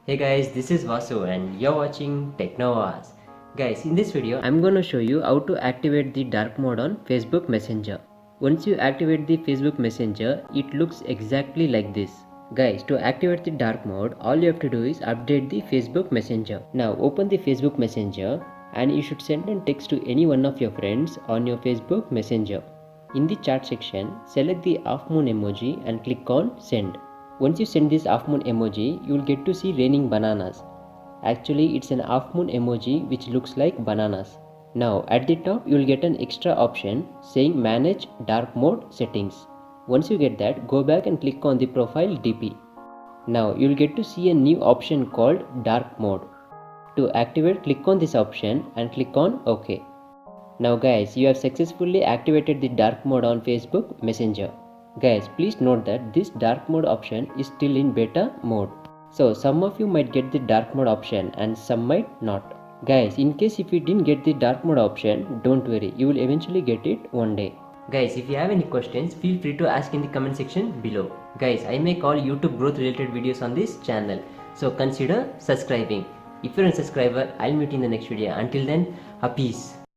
Hey guys, this is Vasu and you're watching Technovas. Guys, in this video, I'm gonna show you how to activate the dark mode on Facebook Messenger. Once you activate the Facebook Messenger, it looks exactly like this. Guys, to activate the dark mode, all you have to do is update the Facebook Messenger. Now open the Facebook Messenger and you should send a text to any one of your friends on your Facebook Messenger. In the chat section, select the half moon emoji and click on send. Once you send this half moon emoji, you will get to see raining bananas. Actually, it's an half moon emoji which looks like bananas. Now, at the top, you will get an extra option saying manage dark mode settings. Once you get that, go back and click on the profile DP. Now, you will get to see a new option called dark mode. To activate, click on this option and click on OK. Now guys, you have successfully activated the dark mode on Facebook Messenger. Guys, please note that this dark mode option is still in beta mode. So some of you might get the dark mode option and some might not. Guys, in case if you didn't get the dark mode option, don't worry, you will eventually get it one day. Guys, if you have any questions, feel free to ask in the comment section below. Guys, I make all YouTube growth related videos on this channel, so consider subscribing. If you're a subscriber, I'll meet you in the next video. Until then, peace.